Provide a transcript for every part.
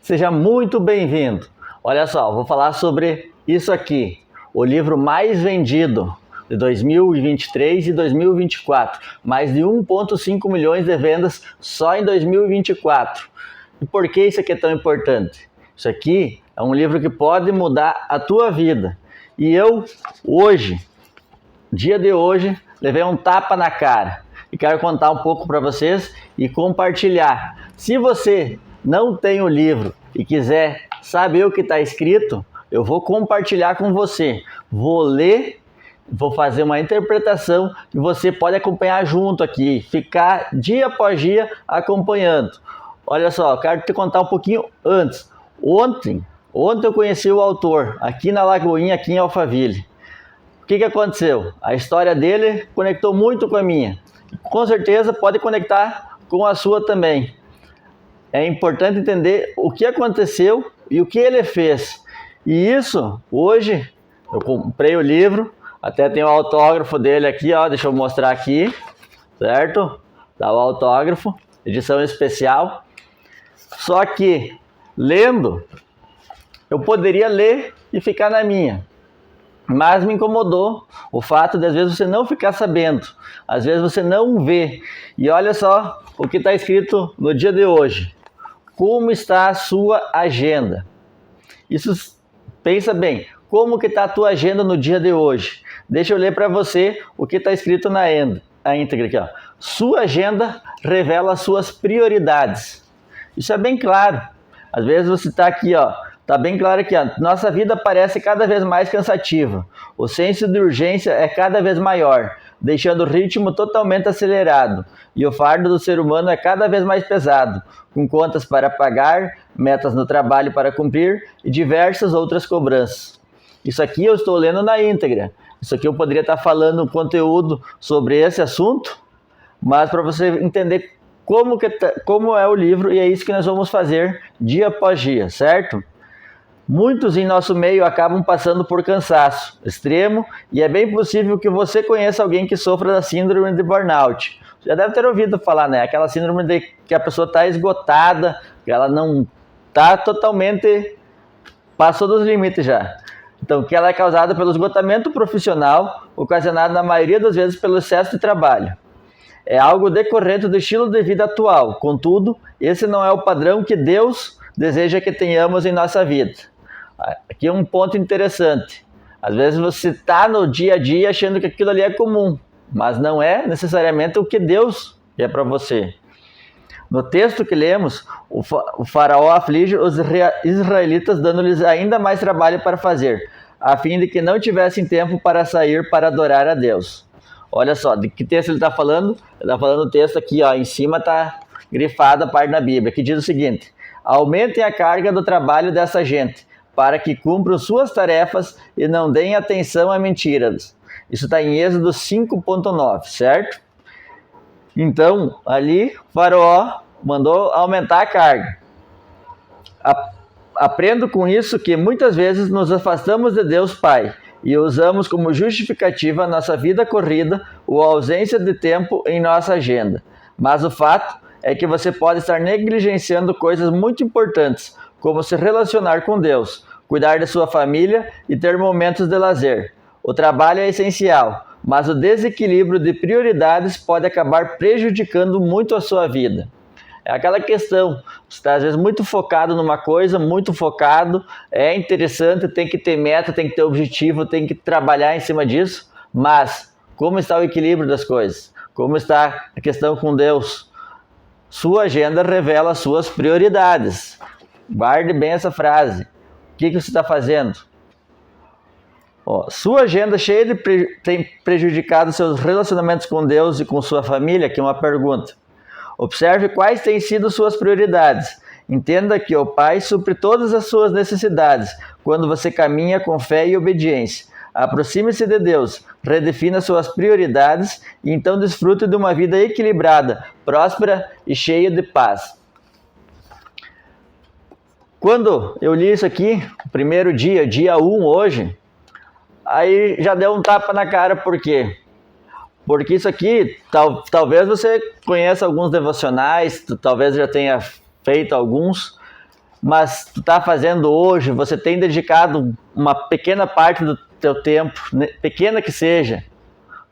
Seja muito bem-vindo. Olha só, vou falar sobre isso aqui, o livro mais vendido de 2023 e 2024. Mais de 1,5 milhões de vendas só em 2024. E por que isso aqui é tão importante? Isso aqui é um livro que pode mudar a tua vida. E eu, hoje, dia de hoje, levei um tapa na cara. E quero contar um pouco para vocês e compartilhar. Se você não tem o livro e quiser saber o que está escrito, eu vou compartilhar com você. Vou ler, vou fazer uma interpretação e você pode acompanhar junto aqui, ficar dia após dia acompanhando. Olha só, eu quero te contar um pouquinho antes. Ontem eu conheci o autor aqui na Lagoinha, aqui em Alphaville. O que aconteceu? A história dele conectou muito com a minha. Com certeza pode conectar com a sua também. É importante entender o que aconteceu e o que ele fez. E isso, hoje, eu comprei o livro, até tem o autógrafo dele aqui, ó, deixa eu mostrar aqui, certo? Dá o autógrafo, edição especial. Só que, lendo, eu poderia ler e ficar na minha. Mas me incomodou o fato de às vezes você não ficar sabendo, às vezes você não vê. E olha só o que está escrito no dia de hoje. Como está a sua agenda? Isso, pensa bem, como que está a tua agenda no dia de hoje? Deixa eu ler para você o que está escrito na íntegra aqui, ó. Sua agenda revela as suas prioridades. Isso é bem claro. Às vezes você está aqui, ó. Tá bem claro aqui, ó. Nossa vida parece cada vez mais cansativa. O senso de urgência é cada vez maior, deixando o ritmo totalmente acelerado. E o fardo do ser humano é cada vez mais pesado, com contas para pagar, metas no trabalho para cumprir e diversas outras cobranças. Isso aqui eu estou lendo na íntegra. Isso aqui eu poderia estar falando um conteúdo sobre esse assunto, mas para você entender como é o livro, e é isso que nós vamos fazer dia após dia, certo? Muitos em nosso meio acabam passando por cansaço extremo e é bem possível que você conheça alguém que sofra da síndrome de burnout. Já deve ter ouvido falar, né? Aquela síndrome de que a pessoa está esgotada, que ela não está totalmente... passou dos limites já. Então, que ela é causada pelo esgotamento profissional, ocasionado na maioria das vezes pelo excesso de trabalho. É algo decorrente do estilo de vida atual. Contudo, esse não é o padrão que Deus deseja que tenhamos em nossa vida. Aqui é um ponto interessante. Às vezes você está no dia a dia achando que aquilo ali é comum, mas não é necessariamente o que Deus quer para você. No texto que lemos, o faraó aflige os israelitas, dando-lhes ainda mais trabalho para fazer, a fim de que não tivessem tempo para sair para adorar a Deus. Olha só, de que texto ele está falando? Ele está falando o texto aqui, ó, em cima está grifada a parte da Bíblia, que diz o seguinte: aumentem a carga do trabalho dessa gente, para que cumpram suas tarefas e não deem atenção a mentiras. Isso está em Êxodo 5,9, certo? Então, ali, o faraó mandou aumentar a carga. Aprendo com isso que muitas vezes nos afastamos de Deus Pai e usamos como justificativa a nossa vida corrida ou a ausência de tempo em nossa agenda. Mas o fato é que você pode estar negligenciando coisas muito importantes, como se relacionar com Deus, cuidar de sua família e ter momentos de lazer. O trabalho é essencial, mas o desequilíbrio de prioridades pode acabar prejudicando muito a sua vida. É aquela questão, você está às vezes muito focado numa coisa, muito focado, é interessante, tem que ter meta, tem que ter objetivo, tem que trabalhar em cima disso, mas como está o equilíbrio das coisas? Como está a questão com Deus? Sua agenda revela as suas prioridades. Guarde bem essa frase. O que você está fazendo? Sua agenda cheia tem prejudicado seus relacionamentos com Deus e com sua família? Aqui uma pergunta. Observe quais têm sido suas prioridades. Entenda que o Pai supre todas as suas necessidades quando você caminha com fé e obediência. Aproxime-se de Deus, redefina suas prioridades e então desfrute de uma vida equilibrada, próspera e cheia de paz. Quando eu li isso aqui, o primeiro dia 1 hoje, aí já deu um tapa na cara, por quê? Porque isso aqui, talvez você conheça alguns devocionais, talvez já tenha feito alguns, mas tu está fazendo hoje, você tem dedicado uma pequena parte do teu tempo, pequena que seja,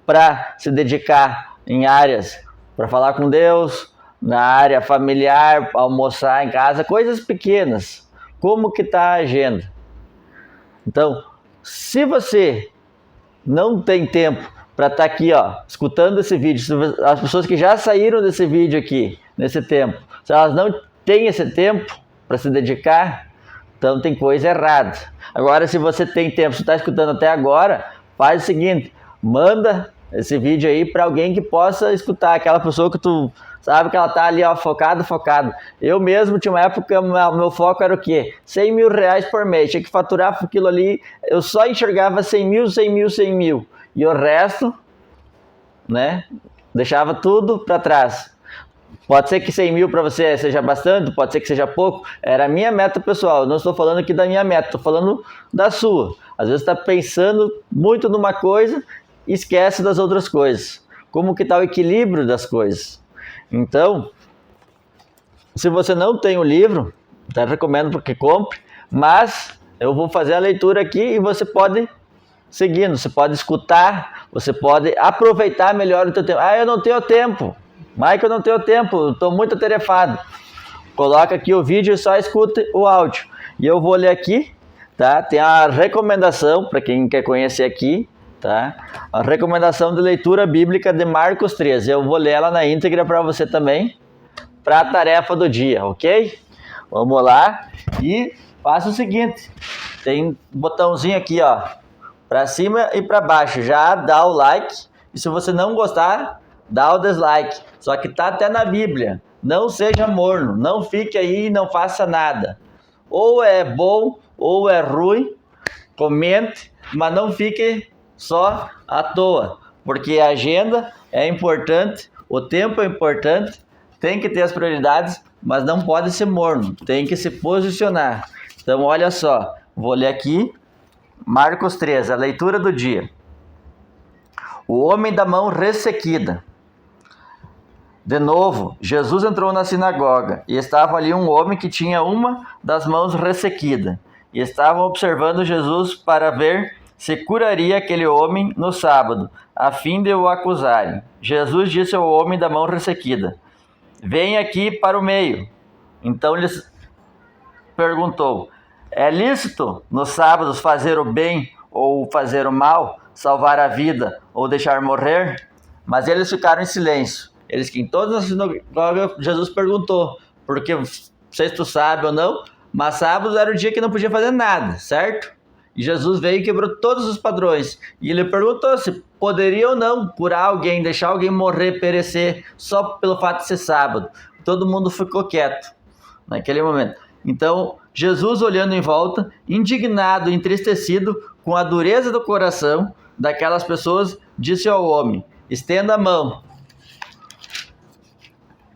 para se dedicar em áreas, para falar com Deus, na área familiar, almoçar em casa, coisas pequenas. Como que está a agenda? Então, se você não tem tempo para estar aqui, escutando esse vídeo, as pessoas que já saíram desse vídeo aqui, nesse tempo, se elas não têm esse tempo para se dedicar, então tem coisa errada. Agora, se você tem tempo, se está escutando até agora, faz o seguinte, manda esse vídeo aí para alguém que possa escutar, aquela pessoa que tu sabe que ela tá ali, focado. Eu mesmo tinha uma época, meu foco era o quê? 100 mil reais por mês, tinha que faturar aquilo ali, eu só enxergava 100 mil, e o resto, né, deixava tudo para trás. Pode ser que 100 mil para você seja bastante, pode ser que seja pouco, era a minha meta pessoal, eu não estou falando aqui da minha meta, estou falando da sua. Às vezes está pensando muito numa coisa e esquece das outras coisas. Como que está o equilíbrio das coisas? Então, se você não tem o livro, eu recomendo que compre, mas eu vou fazer a leitura aqui e você pode seguindo, você pode escutar, você pode aproveitar melhor o teu tempo. Eu não tenho tempo, Michael, eu não tenho tempo, estou muito atarefado. Coloca aqui o vídeo e só escuta o áudio. E eu vou ler aqui, tá? Tem a recomendação, para quem quer conhecer aqui, tá? A recomendação de leitura bíblica de Marcos 13. Eu vou ler ela na íntegra para você também, para a tarefa do dia, ok? Vamos lá e faça o seguinte, tem um botãozinho aqui, para cima e para baixo, já dá o like, e se você não gostar, dá o dislike, só que tá até na Bíblia, não seja morno, não fique aí e não faça nada, ou é bom ou é ruim, comente, mas não fique só à toa, porque a agenda é importante, o tempo é importante, tem que ter as prioridades, mas não pode ser morno, tem que se posicionar. Então olha só, vou ler aqui, Marcos 13, a leitura do dia. O homem da mão ressequida. De novo, Jesus entrou na sinagoga, e estava ali um homem que tinha uma das mãos ressequida, e estavam observando Jesus para ver se curaria aquele homem no sábado, a fim de o acusarem. Jesus disse ao homem da mão ressequida, vem aqui para o meio. Então lhes perguntou, é lícito nos sábados fazer o bem ou fazer o mal, salvar a vida ou deixar morrer? Mas eles ficaram em silêncio. Eles que em todas as sinagogas Jesus perguntou, porque não sei se tu sabe ou não, mas sábado era o dia que não podia fazer nada, certo? E Jesus veio e quebrou todos os padrões. E ele perguntou se poderia ou não curar alguém, deixar alguém morrer, perecer, só pelo fato de ser sábado. Todo mundo ficou quieto naquele momento. Então, Jesus, olhando em volta, indignado, entristecido, com a dureza do coração daquelas pessoas, disse ao homem, estenda a mão.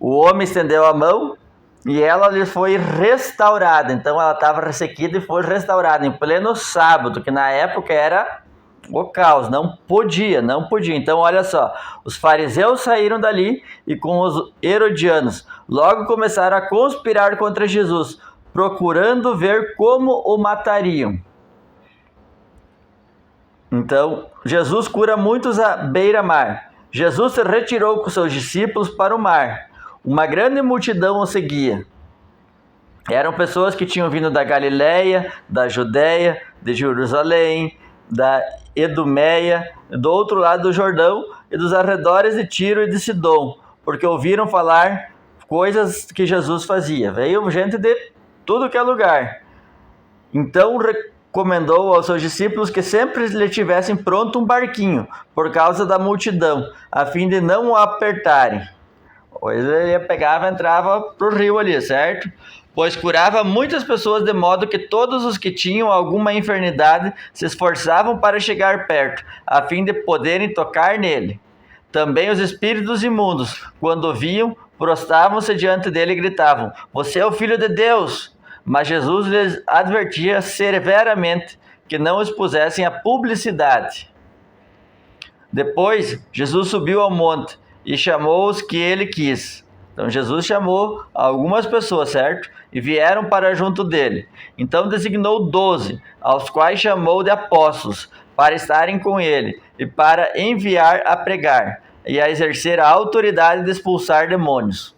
O homem estendeu a mão e ela lhe foi restaurada. Então ela estava ressequida e foi restaurada em pleno sábado, que na época era o caos, não podia. Então olha só, os fariseus saíram dali e com os herodianos logo começaram a conspirar contra Jesus, procurando ver como o matariam. Então Jesus cura muitos à beira-mar. Jesus se retirou com seus discípulos para o mar. Uma grande multidão o seguia. Eram pessoas que tinham vindo da Galileia, da Judeia, de Jerusalém, da Edumeia, do outro lado do Jordão e dos arredores de Tiro e de Sidom, porque ouviram falar coisas que Jesus fazia. Veio gente de tudo que é lugar. Então recomendou aos seus discípulos que sempre lhe tivessem pronto um barquinho, por causa da multidão, a fim de não o apertarem. Pois ele pegava e entrava para o rio ali, certo? Pois curava muitas pessoas de modo que todos os que tinham alguma enfermidade se esforçavam para chegar perto, a fim de poderem tocar nele. Também os espíritos imundos, quando viam, prostravam-se diante dele e gritavam, você é o Filho de Deus! Mas Jesus lhes advertia severamente que não expusessem a publicidade. Depois, Jesus subiu ao monte e chamou os que ele quis. Então Jesus chamou algumas pessoas, certo? E vieram para junto dele. Então designou 12, aos quais chamou de apóstolos, para estarem com ele e para enviar a pregar e a exercer a autoridade de expulsar demônios.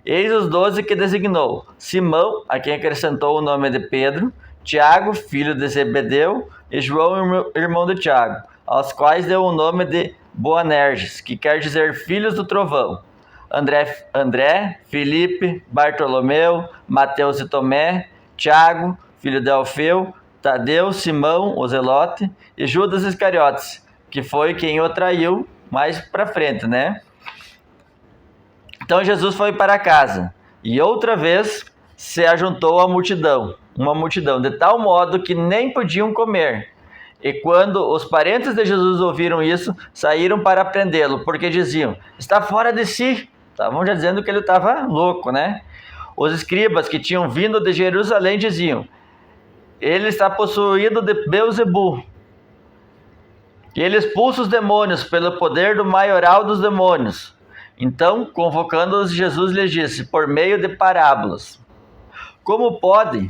Eis os 12 que designou: Simão, a quem acrescentou o nome de Pedro, Tiago, filho de Zebedeu, e João, irmão de Tiago, aos quais deu o nome de Boanerges, que quer dizer filhos do trovão. André, Filipe, Bartolomeu, Mateus e Tomé, Tiago, filho de Alfeu, Tadeu, Simão, o Zelote, e Judas Iscariotes, que foi quem o traiu mais para frente, né? Então Jesus foi para casa, e outra vez se ajuntou a multidão, uma multidão, de tal modo que nem podiam comer. E quando os parentes de Jesus ouviram isso, saíram para prendê-lo, porque diziam: está fora de si. Estavam já dizendo que ele estava louco, né? Os escribas que tinham vindo de Jerusalém diziam: ele está possuído de Beelzebul. E ele expulsa os demônios pelo poder do maioral dos demônios. Então, convocando-os, Jesus lhes disse, por meio de parábolas: como pode,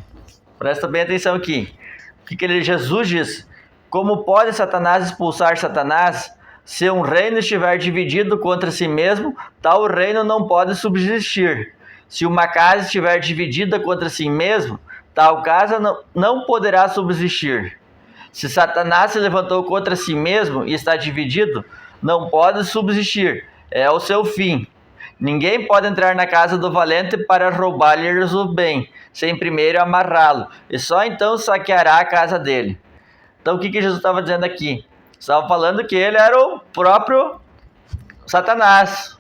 presta bem atenção aqui, o que Jesus disse: como pode Satanás expulsar Satanás? Se um reino estiver dividido contra si mesmo, tal reino não pode subsistir. Se uma casa estiver dividida contra si mesmo, tal casa não poderá subsistir. Se Satanás se levantou contra si mesmo e está dividido, não pode subsistir. É o seu fim. Ninguém pode entrar na casa do valente para roubar-lhe o bem, sem primeiro amarrá-lo, e só então saqueará a casa dele. Então o que Jesus estava dizendo aqui? Estava falando que ele era o próprio Satanás,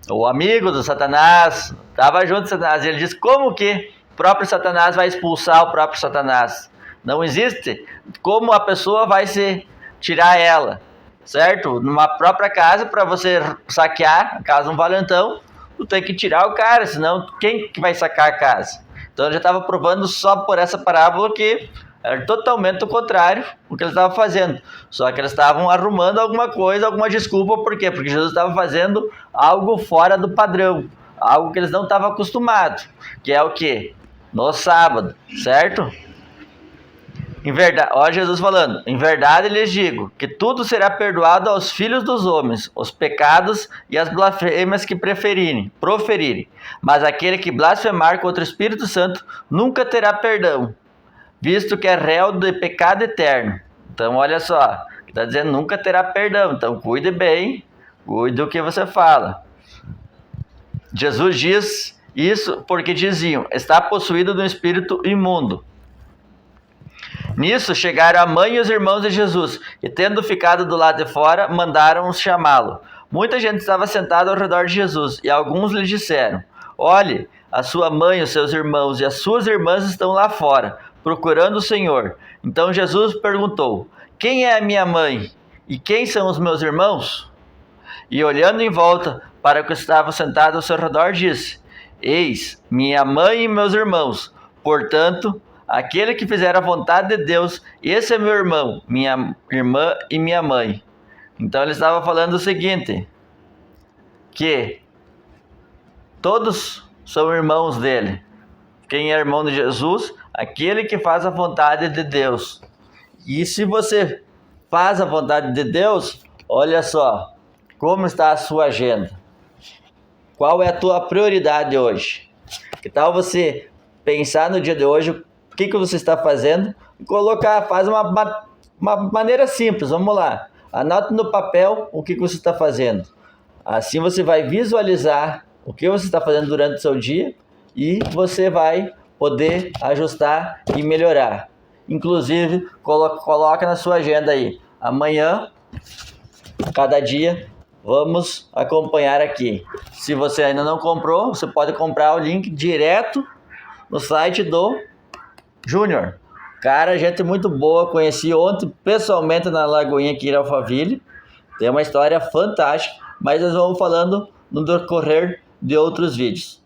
o amigo do Satanás, estava junto com Satanás. E ele diz: como que o próprio Satanás vai expulsar o próprio Satanás? Não existe. Como a pessoa vai se tirar ela, certo? Numa própria casa, para você saquear a casa de um valentão, tu tem que tirar o cara, senão quem que vai sacar a casa? Então ele já estava provando só por essa parábola que era totalmente o contrário do que eles estavam fazendo. Só que eles estavam arrumando alguma coisa, alguma desculpa. Por quê? Porque Jesus estava fazendo algo fora do padrão, algo que eles não estavam acostumados, que é o quê? No sábado, certo? Em verdade, olha Jesus falando: em verdade lhes digo que tudo será perdoado aos filhos dos homens, os pecados e as blasfêmias que proferirem. Mas aquele que blasfemar contra o Espírito Santo nunca terá perdão, visto que é réu de pecado eterno. Então olha só, está dizendo nunca terá perdão. Então cuide bem, cuide do que você fala. Jesus diz isso porque diziam: está possuído de um espírito imundo. Nisso chegaram a mãe e os irmãos de Jesus, e tendo ficado do lado de fora, mandaram-os chamá-lo. Muita gente estava sentada ao redor de Jesus, e alguns lhe disseram: olhe, a sua mãe, os seus irmãos e as suas irmãs estão lá fora, procurando o Senhor. Então Jesus perguntou: quem é a minha mãe? E quem são os meus irmãos? E olhando em volta para o que estava sentado ao seu redor, disse: eis, minha mãe e meus irmãos. Portanto, aquele que fizer a vontade de Deus, esse é meu irmão, minha irmã e minha mãe. Então ele estava falando o seguinte, que todos são irmãos dele. Quem é irmão de Jesus? Aquele que faz a vontade de Deus. E se você faz a vontade de Deus, olha só como está a sua agenda. Qual é a tua prioridade hoje? Que tal você pensar no dia de hoje o que você está fazendo e colocar, faz uma maneira simples, vamos lá. Anote no papel o que você está fazendo. Assim você vai visualizar o que você está fazendo durante o seu dia e você vai poder ajustar e melhorar. Inclusive, coloca na sua agenda aí. Amanhã, cada dia, vamos acompanhar aqui. Se você ainda não comprou, você pode comprar o link direto no site do Júnior. Cara, gente muito boa. Conheci ontem pessoalmente na Lagoinha aqui em Alphaville. Tem uma história fantástica, mas nós vamos falando no decorrer de outros vídeos.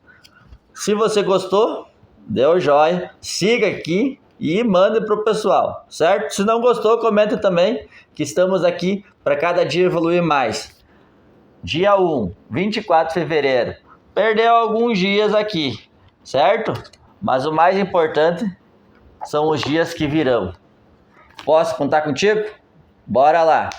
Se você gostou, dê o joinha, siga aqui e mande para o pessoal, certo? Se não gostou, comente também, que estamos aqui para cada dia evoluir mais. Dia 1, 24 de fevereiro. perdeu alguns dias aqui, certo? Mas o mais importante são os dias que virão. Posso contar contigo? Bora lá!